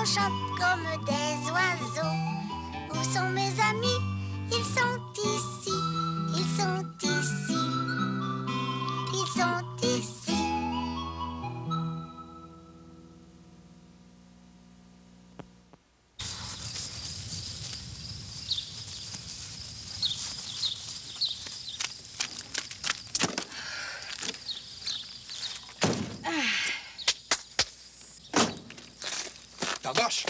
on chante comme des oiseaux. Où sont mes amis? Ils sont ici, ils sont ici, ils sont ici. Fardoche,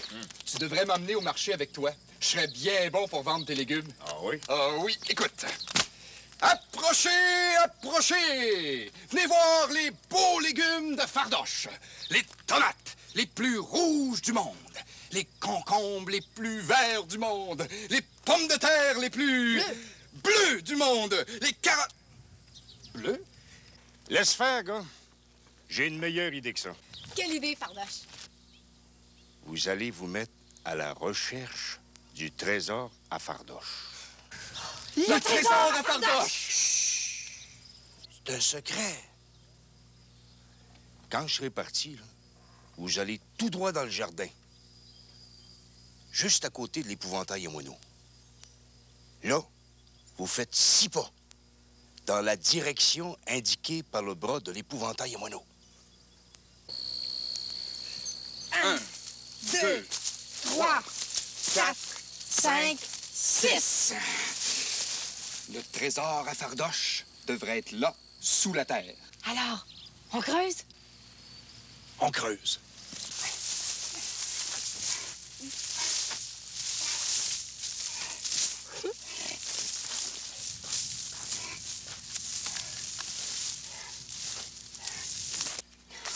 tu devrais m'emmener au marché avec toi. Je serais bien bon pour vendre tes légumes. Ah oui? Ah oui, écoute. Approchez, approchez! Venez voir les beaux légumes de Fardoche. Les tomates les plus rouges du monde. Les concombres les plus verts du monde. Les pommes de terre les plus bleues du monde. Les carottes... Bleues? Laisse faire, gars. J'ai une meilleure idée que ça. Quelle idée, Fardoche? Vous allez vous mettre à la recherche du trésor à Fardoche. Le trésor à Fardoche! Chut! C'est un secret. Quand je serai parti, là, vous allez tout droit dans le jardin. Juste à côté de l'épouvantail à moineaux. Là, vous faites 6 pas dans la direction indiquée par le bras de l'épouvantail à moineaux. 1, 2, 3, 4, 5, 6. Le trésor à Fardoche devrait être là, sous la terre. Alors, on creuse? On creuse.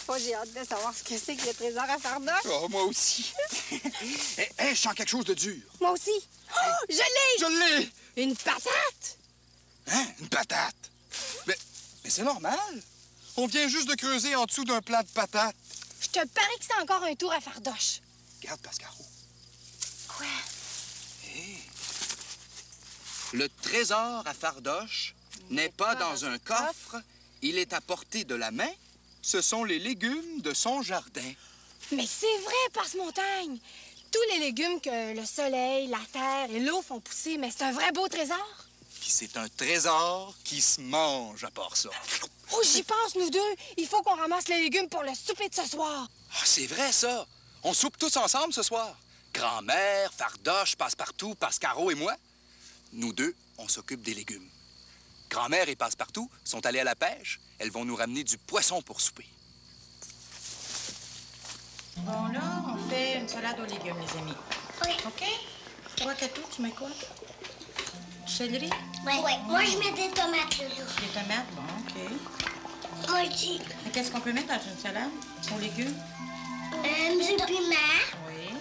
Oh, j'ai hâte de savoir ce que c'est que le trésor à Fardoche. Oh, moi aussi. Hé, je sens quelque chose de dur. Moi aussi. Oh, je l'ai! Je l'ai! Une patate! Hein? Une patate? Mais c'est normal. On vient juste de creuser en dessous d'un plat de patates. Je te parie que c'est encore un tour à Fardoche. Regarde, Pascaro. Quoi? Hé. Le trésor à Fardoche n'est pas dans un coffre. Il est à portée de la main. Ce sont les légumes de son jardin. Mais c'est vrai, Passe-Montagne. Tous les légumes que le soleil, la terre et l'eau font pousser, mais c'est un vrai beau trésor. Puis c'est un trésor qui se mange à part ça. Oh, j'y pense, nous deux. Il faut qu'on ramasse les légumes pour le souper de ce soir. Ah, c'est vrai, ça. On soupe tous ensemble ce soir. Grand-mère, Fardoche, Passepartout, Pascaro et moi. Nous deux, on s'occupe des légumes. Grand-mère et Passepartout sont allés à la pêche. Elles vont nous ramener du poisson pour souper. Bon, là, on fait une salade aux légumes, les amis. Oui. OK? Toi, Catou, tu mets quoi? Du céleri? Oui. Moi, je mets des tomates dedans. Des tomates? Bon, OK. Moi aussi. Et qu'est-ce qu'on peut mettre dans une salade aux légumes? Du piment, Oui,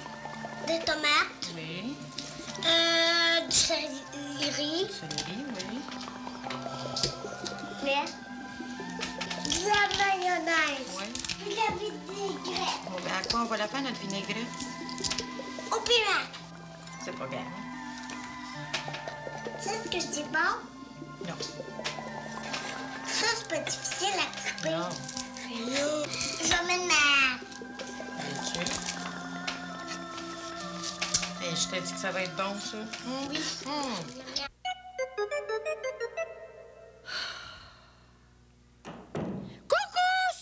des tomates, oui. du céleri, Céleri, oui. de la mayonnaise, Oui. de la vinaigrette, Bon, ben, à quoi on va la faire, notre vinaigrette? au piment. C'est pas grave. C'est ce que c'est bon? Non. Ça, c'est pas difficile à couper. Non. Non. Je vais mettre ma... Bien sûr. Et je t'ai dit que ça va être bon, ça. Oui.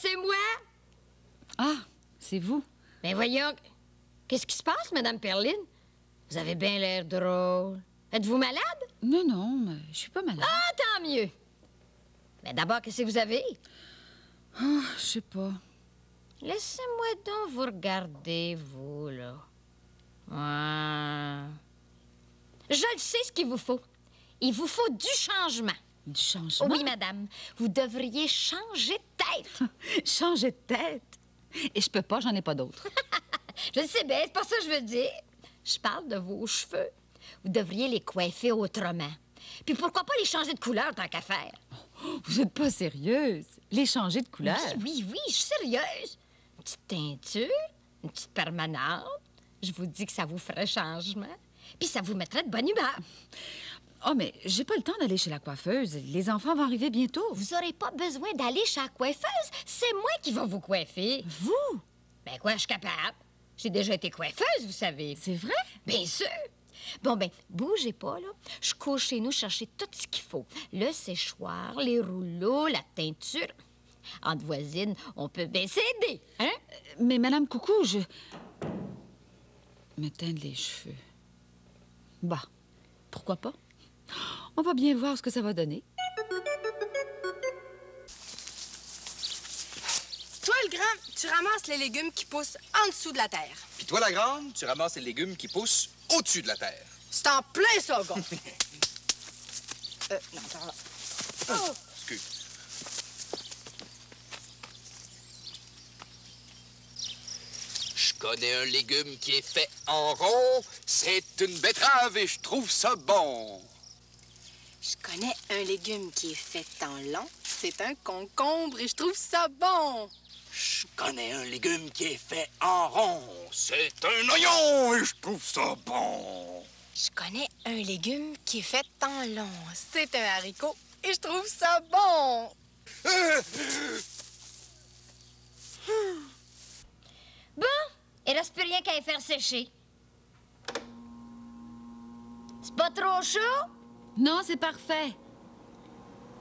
C'est moi! Ah, c'est vous. Ben voyons, qu'est-ce qui se passe, Madame Perline? Vous avez bien l'air drôle. Êtes-vous malade? Non, non, mais je suis pas malade. Ah, tant mieux. Mais d'abord, qu'est-ce que vous avez? Ah, je sais pas. Laissez-moi donc vous regarder, vous, là. Ouais. Je le sais ce qu'il vous faut. Il vous faut du changement. Du changement? Oui, madame. Vous devriez changer de tête. Changer de tête? Et je peux pas, j'en ai pas d'autres. Je le sais bien, c'est pas ça que je veux dire. Je parle de vos cheveux. Vous devriez les coiffer autrement. Puis pourquoi pas les changer de couleur tant qu'à faire? Vous êtes pas sérieuse? Les changer de couleur? Oui, je suis sérieuse. Une petite teinture, une petite permanente. Je vous dis que ça vous ferait changement. Puis ça vous mettrait de bonne humeur. Oh, mais j'ai pas le temps d'aller chez la coiffeuse. Les enfants vont arriver bientôt. Vous aurez pas besoin d'aller chez la coiffeuse. C'est moi qui va vous coiffer. Vous? Ben quoi, je suis capable. J'ai déjà été coiffeuse, vous savez. C'est vrai? Bien sûr. Bon, ben, bougez pas, là. Je cours chez nous chercher tout ce qu'il faut. Le séchoir, les rouleaux, la teinture. Entre voisines, on peut bien s'aider, hein? Mais Madame Coucou, je... me teindre les cheveux. Bah, pourquoi pas? On va bien voir ce que ça va donner. Toi, le grand, tu ramasses les légumes qui poussent en dessous de la terre. Puis toi, la grande, tu ramasses les légumes qui poussent au-dessus de la terre. C'est en plein ça, gars. Non, attends, là. Oh. Excuse. Je connais un légume qui est fait en rond. C'est une betterave et je trouve ça bon. Je connais un légume qui est fait en long. C'est un concombre et je trouve ça bon. Je connais un légume qui est fait en rond. C'est un oignon et je trouve ça bon. Je connais un légume qui est fait en long. C'est un haricot et je trouve ça bon. Bon, il reste plus rien qu'à les faire sécher. C'est pas trop chaud? Non, c'est parfait.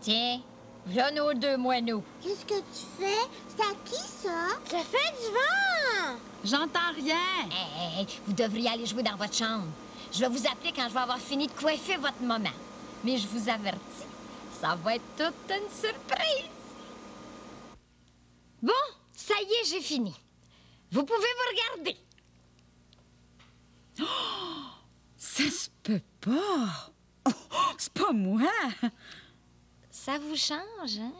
Tiens, voilà nos deux moineaux. Qu'est-ce que tu fais? C'est à qui, ça? Ça fait du vent! J'entends rien. Hey, vous devriez aller jouer dans votre chambre. Je vais vous appeler quand je vais avoir fini de coiffer votre maman. Mais je vous avertis, ça va être toute une surprise. Bon, ça y est, j'ai fini. Vous pouvez vous regarder. Ça se peut pas. Oh, c'est pas moi. Ça vous change, hein?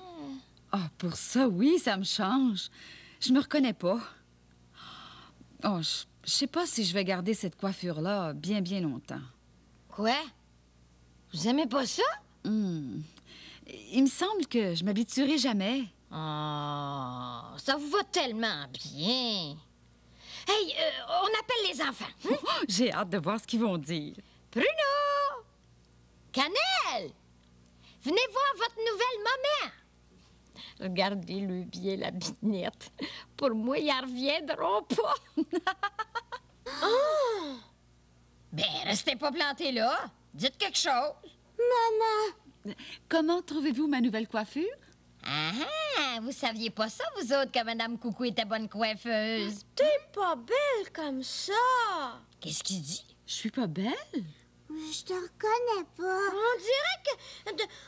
Ah, pour ça, oui, ça me change. Je me reconnais pas. Oh, je sais pas si je vais garder cette coiffure-là bien, bien longtemps. Quoi? Vous aimez pas ça? Il me semble que je m'habituerai jamais. Oh, ça vous va tellement bien. Hey, on appelle les enfants. Hein? J'ai hâte de voir ce qu'ils vont dire. Bruno! Cannelle! Venez voir votre nouvelle maman. Regardez-le bien, la binette. Pour moi, ils en reviendront pas. Oh! Ben, restez pas plantés là. Dites quelque chose. Maman! Comment trouvez-vous ma nouvelle coiffure? Ah ah! Vous saviez pas ça, vous autres, que Madame Coucou était bonne coiffeuse? T'es pas belle comme ça! Qu'est-ce qu'il dit? Je suis pas belle? Je te reconnais pas.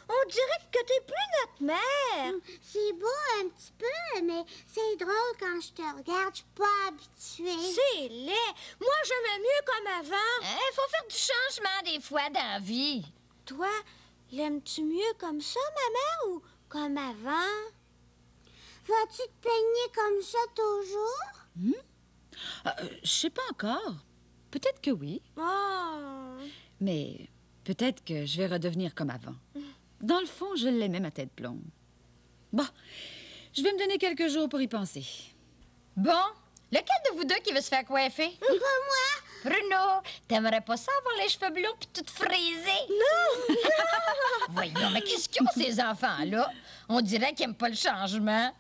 On dirait que t'es plus notre mère! C'est beau un petit peu, mais c'est drôle quand je te regarde. Je suis pas habituée. C'est laid! Moi, j'aimais mieux comme avant! Faut faire du changement des fois dans la vie. Toi, l'aimes-tu mieux comme ça, ma mère, ou comme avant? Vas-tu te peigner comme ça toujours? Je sais pas encore. Peut-être que oui, Oh! mais peut-être que je vais redevenir comme avant. Dans le fond, je l'aimais, ma tête blonde. Bon, je vais me donner quelques jours pour y penser. Bon, lequel de vous deux qui veut se faire coiffer? Pas moi. Bruno, t'aimerais pas ça avoir les cheveux blonds puis tout frisé? Non! Voyons, mais qu'est-ce qu'ils ont, ces enfants-là? On dirait qu'ils aiment pas le changement.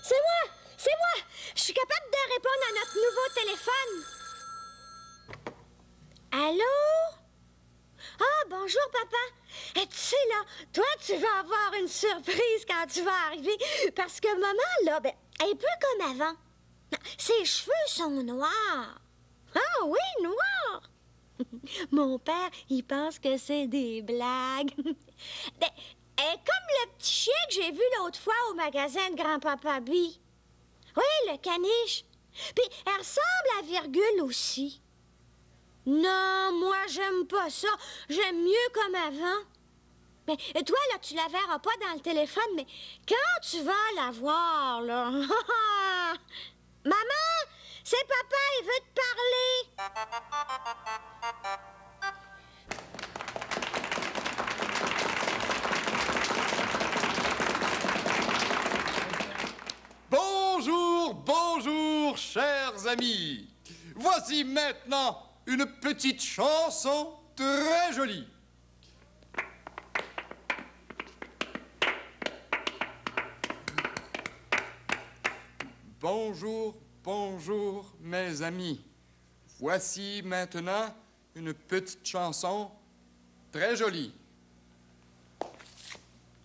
C'est moi! C'est moi! Je suis capable de répondre à notre nouveau téléphone. Allô? Ah, bonjour, papa. Et tu sais, là, toi, tu vas avoir une surprise quand tu vas arriver. Parce que maman, là, ben, elle est plus comme avant. Non, ses cheveux sont noirs. Ah oui, noirs. Mon père, il pense que c'est des blagues. Ben, elle est comme le petit chien que j'ai vu l'autre fois au magasin de grand-papa Bi. Oui, le caniche. Puis elle ressemble à Virgule aussi. Non, moi, j'aime pas ça. J'aime mieux comme avant. Mais toi, là, tu la verras pas dans le téléphone, mais quand tu vas la voir, là... Maman, c'est papa, il veut te parler. Bonjour, bonjour, chers amis. Voici maintenant une petite chanson très jolie. Bonjour, bonjour, mes amis. Voici maintenant une petite chanson très jolie.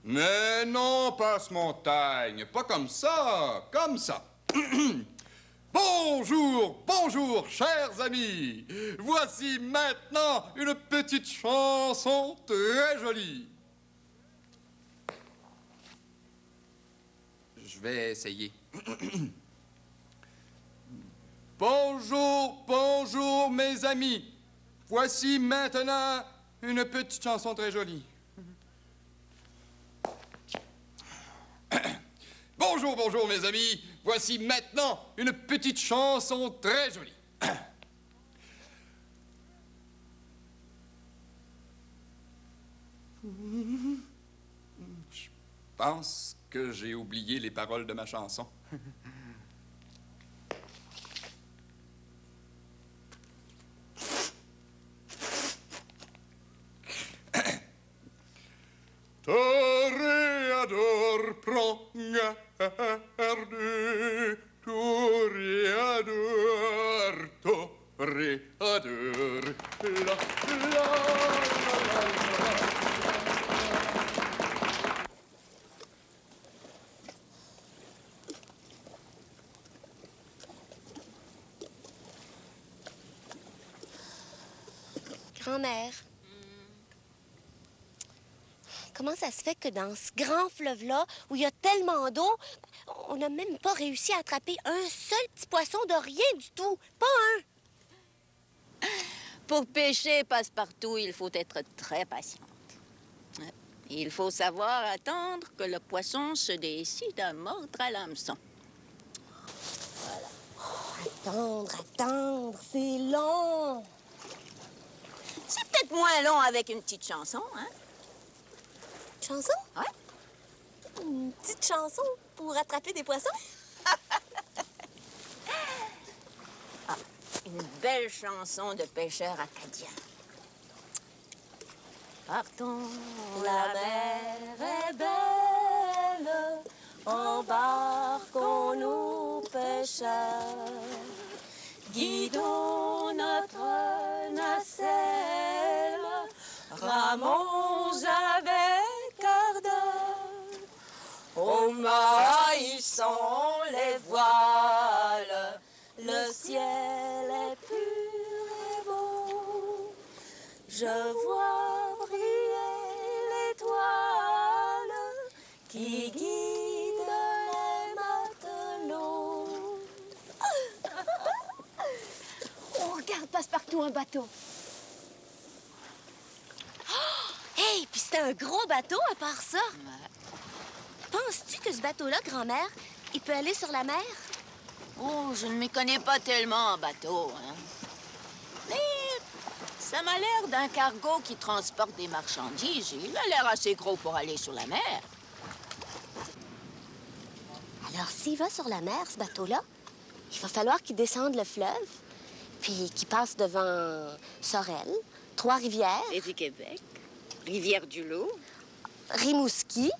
Mais non, Passe-Montagne, pas comme ça, comme ça. Bonjour, bonjour, chers amis. Voici maintenant une petite chanson très jolie. Je vais essayer. Bonjour, bonjour, mes amis. Voici maintenant une petite chanson très jolie. Bonjour, bonjour, mes amis. Voici maintenant une petite chanson très jolie. Je pense que j'ai oublié les paroles de ma chanson. Toréador, prends garde. Toréador, toréador. La, la, la, la. Grand-mère, comment ça se fait que dans ce grand fleuve-là, où il y a tellement d'eau, on n'a même pas réussi à attraper un seul petit poisson de rien du tout? Pas un! Pour pêcher Passe-Partout, il faut être très patiente. Il faut savoir attendre que le poisson se décide à mordre à l'hameçon. Attendre, c'est long! C'est peut-être moins long avec une petite chanson, hein? Chanson? Ouais. Une petite chanson pour attraper des poissons? Une belle chanson de pêcheurs acadiens. Partons, la mer est belle, embarquons-nous pêcheurs, guidons notre nacelle, ramons avec ardeur, au maïssons les voiles, le ciel est pur et beau, je vois briller l'étoile qui guide les matelots. On regarde Passe-Partout un bateau. Oh! Hey, puis c'était un gros bateau à part ça. Penses-tu que ce bateau-là, grand-mère, il peut aller sur la mer? Oh, je ne m'y connais pas tellement en bateau, hein. Mais ça m'a l'air d'un cargo qui transporte des marchandises. Il a l'air assez gros pour aller sur la mer. Alors, s'il va sur la mer, ce bateau-là, il va falloir qu'il descende le fleuve, puis qu'il passe devant Sorel, Trois-Rivières, Et du Québec, Rivière-du-Loup, Rimouski,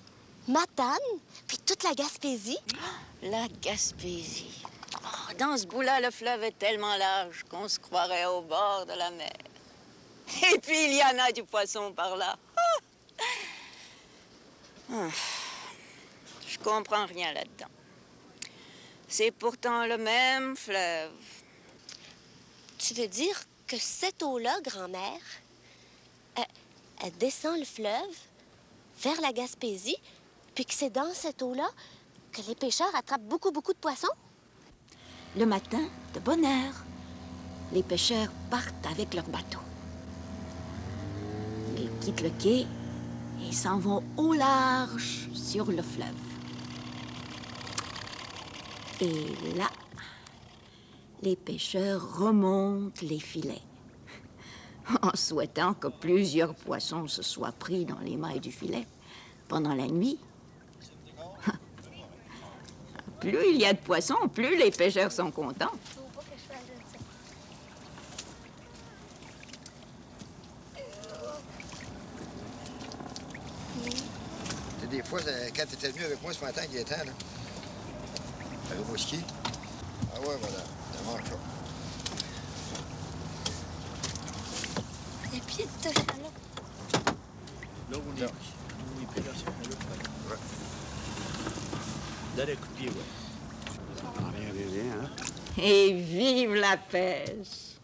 Matane, puis toute la Gaspésie. la Gaspésie. Oh, dans ce bout-là, le fleuve est tellement large qu'on se croirait au bord de la mer. Et puis, il y en a du poisson par là. Je comprends rien là-dedans. C'est pourtant le même fleuve. Tu veux dire que cette eau-là, grand-mère, elle descend le fleuve vers la Gaspésie, puis que c'est dans cette eau-là que les pêcheurs attrapent beaucoup de poissons? Le matin, de bonne heure, les pêcheurs partent avec leur bateau. Ils quittent le quai et s'en vont au large sur le fleuve. Et là, les pêcheurs remontent les filets, en souhaitant que plusieurs poissons se soient pris dans les mailles du filet pendant la nuit. Plus il y a de poissons, plus les pêcheurs sont contents. Des fois, quand tu étais venu avec moi ce matin, Gaétan, là, à Rimouski, Ah ouais, voilà. Ça mange ça. Les pieds de chaland. Là, on est pédassé, on est là. Ouais. Dans les coups de pied, ouais. Rien, rien, hein? Et vive la pêche!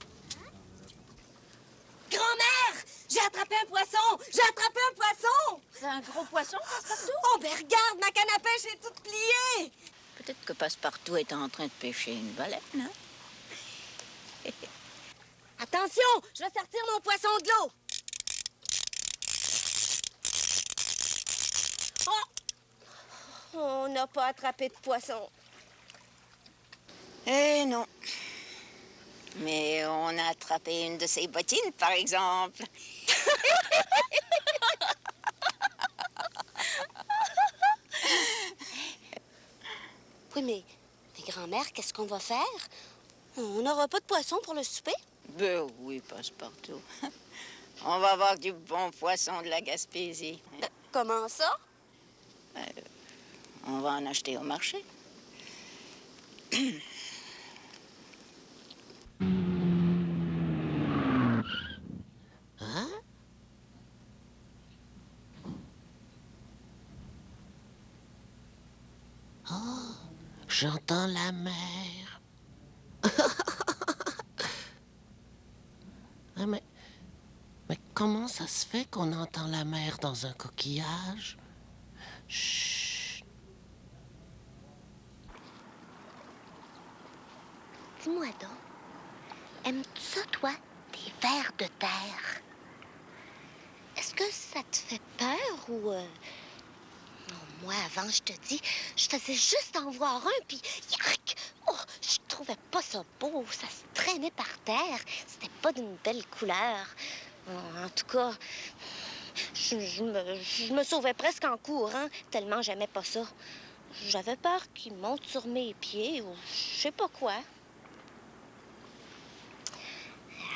Grand-mère! J'ai attrapé un poisson! J'ai attrapé un poisson! C'est un gros poisson, Passepartout? Oh, ben regarde, ma canne à pêche est toute pliée! Peut-être que Passepartout est en train de pêcher une baleine, hein? Attention! Je vais sortir mon poisson de l'eau! Oh! On n'a pas attrapé de poisson. Eh non. Mais on a attrapé une de ses bottines, par exemple. Oui, mais grand-mère, qu'est-ce qu'on va faire? On n'aura pas de poisson pour le souper? Ben oui, Passepartout. On va avoir du bon poisson de la Gaspésie. Comment ça? On va en acheter au marché. Hein? Oh, j'entends la mer. Ah, mais comment ça se fait qu'on entend la mer dans un coquillage? Chut. Dis-moi donc, aimes-tu ça, toi, des vers de terre? Est-ce que ça te fait peur ou... Non, moi, avant, je te dis, je faisais juste en voir un, puis... Yark! Oh, je trouvais pas ça beau, ça se traînait par terre. C'était pas d'une belle couleur. En tout cas, je me sauvais presque en courant, tellement j'aimais pas ça. J'avais peur qu'il monte sur mes pieds ou je sais pas quoi.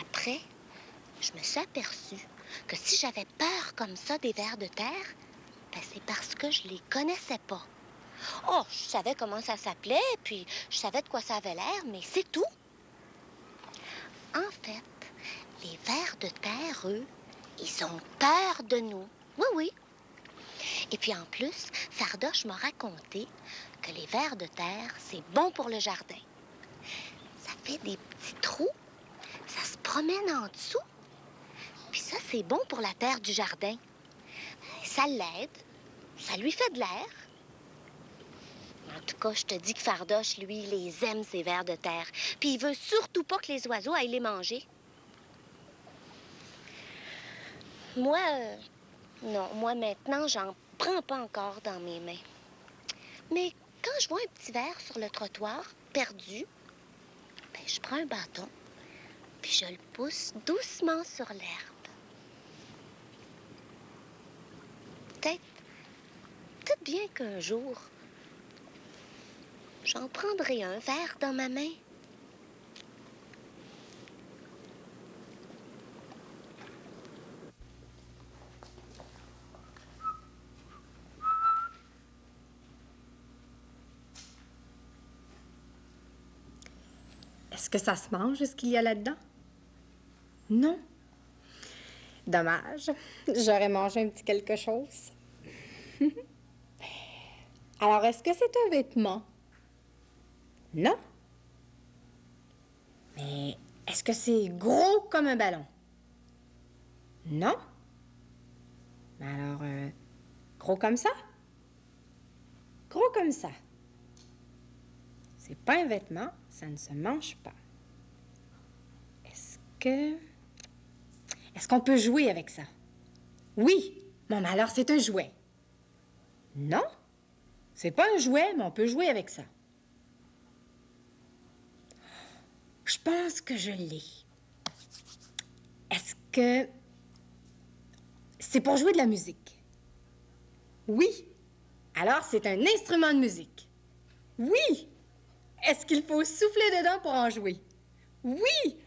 Après, je me suis aperçue que si j'avais peur comme ça des vers de terre, ben c'est parce que je les connaissais pas. Oh, je savais comment ça s'appelait, puis je savais de quoi ça avait l'air, mais c'est tout. En fait, les vers de terre, eux, ils ont peur de nous. Oui, oui. Et puis en plus, Fardoche m'a raconté que les vers de terre, c'est bon pour le jardin. Ça fait des petits trous, ça se promène en dessous. Puis ça, c'est bon pour la terre du jardin. Ça l'aide, ça lui fait de l'air. En tout cas, je te dis que Fardoche, lui, il les aime, ces vers de terre. Puis il veut surtout pas que les oiseaux aillent les manger. Moi, non, moi maintenant, j'en prends pas encore dans mes mains. Mais quand je vois un petit ver sur le trottoir, perdu, ben, je prends un bâton, puis je le pousse doucement sur l'herbe. Peut-être bien qu'un jour, j'en prendrai un ver dans ma main. Est-ce que ça se mange, ce qu'il y a là-dedans? Non. Dommage. J'aurais mangé un petit quelque chose. Alors, est-ce que c'est un vêtement? Non. Mais est-ce que c'est gros comme un ballon? Non. Mais alors, gros comme ça? Gros comme ça. C'est pas un vêtement, ça ne se mange pas. Est-ce qu'on peut jouer avec ça? Oui. Bon, mais alors c'est un jouet. Non. C'est pas un jouet, mais on peut jouer avec ça. Je pense que je l'ai. Est-ce que c'est pour jouer de la musique? Oui. Alors c'est un instrument de musique. Oui. Est-ce qu'il faut souffler dedans pour en jouer? Oui!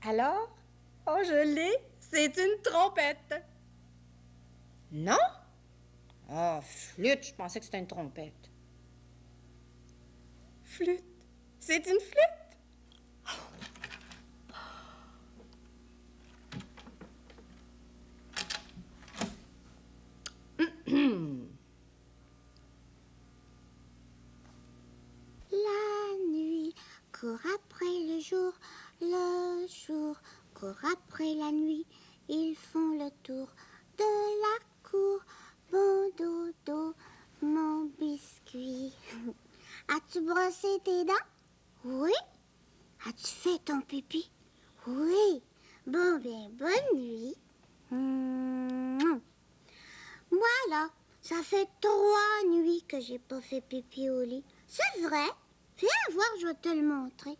Alors? Oh, je l'ai! C'est une trompette! Non? Oh, flûte, je pensais que c'était une trompette. Flûte. C'est une flûte. La nuit court après le jour court après la nuit. Ils font le tour de la cour. Bon dodo, mon biscuit. As-tu brossé tes dents? Oui. As-tu fait ton pipi? Oui. Bon, bien, bonne nuit. Moi, là, ça fait 3 nuits que j'ai pas fait pipi au lit. C'est vrai. Viens voir, je vais te le montrer.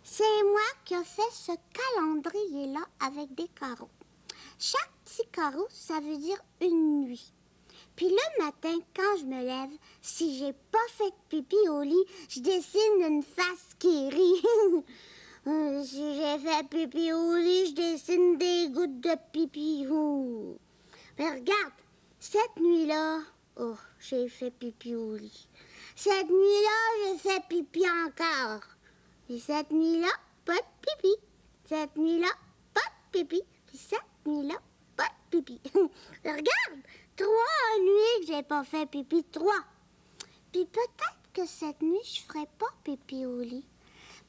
C'est moi qui ai fait ce calendrier-là avec des carreaux. Chaque petit carreau, ça veut dire une nuit. Puis le matin, quand je me lève, si j'ai pas fait pipi au lit, je dessine une face qui rit. Si j'ai fait pipi au lit, je dessine des gouttes de pipi. Mais regarde, cette nuit-là, oh, j'ai fait pipi au lit. Cette nuit-là, j'ai fait pipi encore. Et cette nuit-là, pas de pipi. Cette nuit-là, pas de pipi. Puis cette nuit-là, pas de pipi. Regarde, 3 nuits que j'ai pas fait pipi, 3. Puis peut-être que cette nuit, je ferai pas pipi au lit.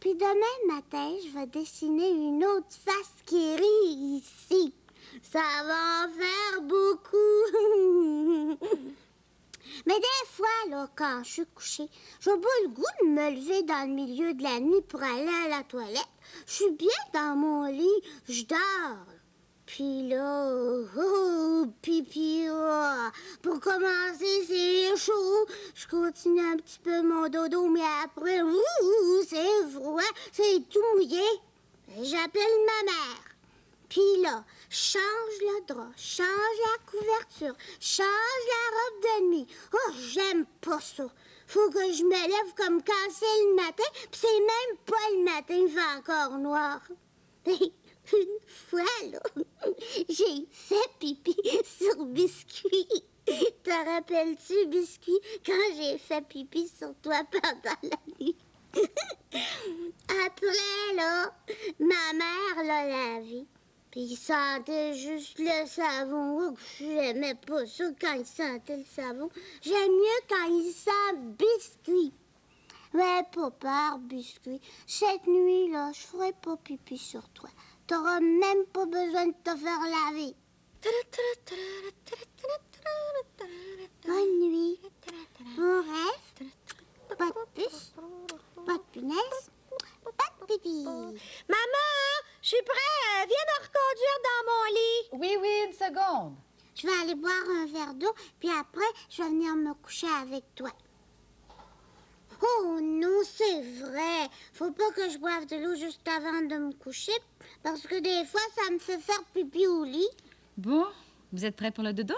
Puis demain matin, je vais dessiner une autre face qui rit ici. Ça va en faire beaucoup. Mais des fois, là, quand je suis couchée, j'ai pas le goût de me lever dans le milieu de la nuit pour aller à la toilette. Je suis bien dans mon lit, je dors. Puis là, pipi, pour commencer, c'est chaud. Je continue un petit peu mon dodo, mais après, c'est froid, c'est tout mouillé. J'appelle ma mère. Puis là, change le drap, change la couverture, change la robe de nuit. Oh, j'aime pas ça. Faut que je me lève comme quand c'est le matin, puis c'est même pas le matin, il fait encore noir. Une fois, là, j'ai fait pipi sur Biscuit. Te rappelles-tu, Biscuit, quand j'ai fait pipi sur toi pendant la nuit? Après, là, ma mère l'a lavé. Puis il sentait juste le savon. Oh, j'aimais pas ça quand il sentait le savon. J'aime mieux quand il sent Biscuit. Mais pas peur, Biscuit. Cette nuit-là, je ferai pas pipi sur toi. T'auras même pas besoin de te faire laver. Bonne nuit. Bon rêve. Pas de puce, pas de punaise, pas de pipi. Maman, je suis prête. Viens me reconduire dans mon lit. Oui, une seconde. Je vais aller boire un verre d'eau, puis après, je vais venir me coucher avec toi. Oh non, c'est vrai. Faut pas que je boive de l'eau juste avant de me coucher, parce que des fois, ça me fait faire pipi au lit. Bon, vous êtes prêts pour le dodo?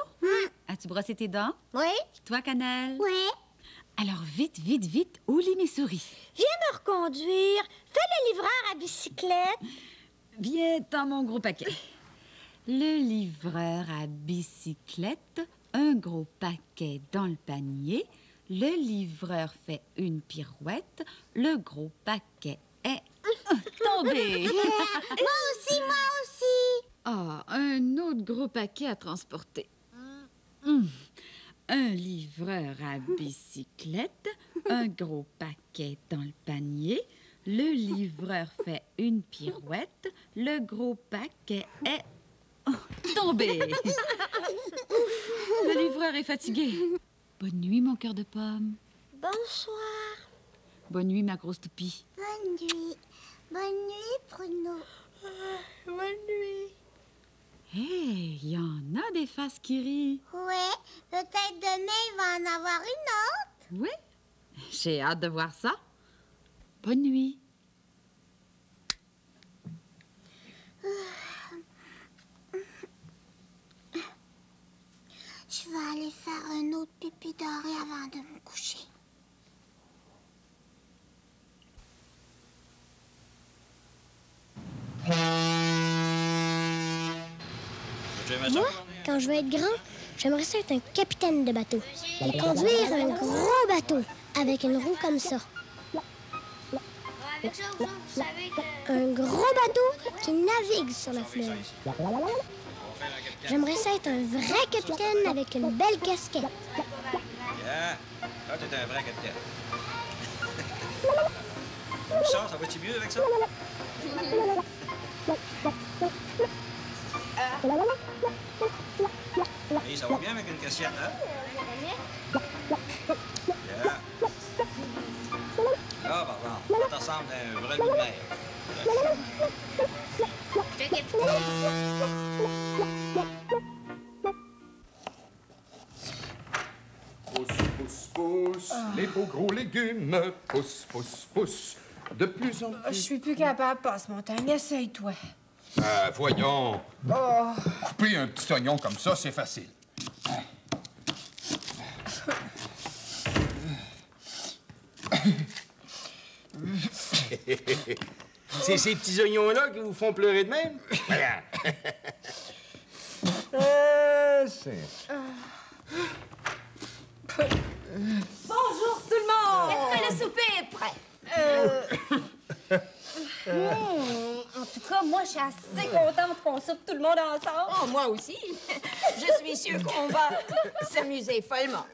As-tu brossé tes dents? Oui. Toi, Cannelle? Oui. Alors, vite, au lit, mes souris. Viens me reconduire. Fais le livreur à bicyclette. Viens dans mon gros paquet. Le livreur à bicyclette, un gros paquet dans le panier. Le livreur fait une pirouette. Le gros paquet est tombé. Moi aussi. Ah, un autre gros paquet à transporter. Un livreur à bicyclette, un gros paquet dans le panier. Le livreur fait une pirouette. Le gros paquet est tombé. Le livreur est fatigué. Bonne nuit, mon cœur de pomme. Bonsoir. Bonne nuit, ma grosse toupie. Bonne nuit. Bonne nuit, Bruno. Bonne nuit. Hé, il y en a des faces qui rient. Ouais, peut-être demain, il va en avoir une autre. Oui, j'ai hâte de voir ça. Bonne nuit. Je vais aller faire un autre pipi doré avant de me coucher. Moi, quand je vais être grand, j'aimerais ça être un capitaine de bateau et conduire un gros bateau avec une roue comme ça. Avec ça, vous savez que... Un gros bateau qui navigue sur le fleuve. J'aimerais ça être un vrai capitaine avec une belle casquette. Yeah. Là, t'es un vrai capitaine. Ça va-tu mieux avec ça? Oui, ça va bien avec une casquette, hein? Yeah. Là, par exemple, ça ressemble à un vrai loup de mer. Pousse, pousse, pousse, les beaux gros légumes. Pousse, pousse, pousse, de plus en plus. Je suis plus capable, Passe-Montagne. Essaye-toi. Voyons. Oh. Couper un petit oignon comme ça, c'est facile. C'est ces petits oignons-là qui vous font pleurer de même? Regarde. Bonjour tout le monde! Est-ce que le souper est prêt? En tout cas, moi, je suis assez contente qu'on soupe tout le monde ensemble. Oh, moi aussi. Je suis sûre qu'on va s'amuser follement.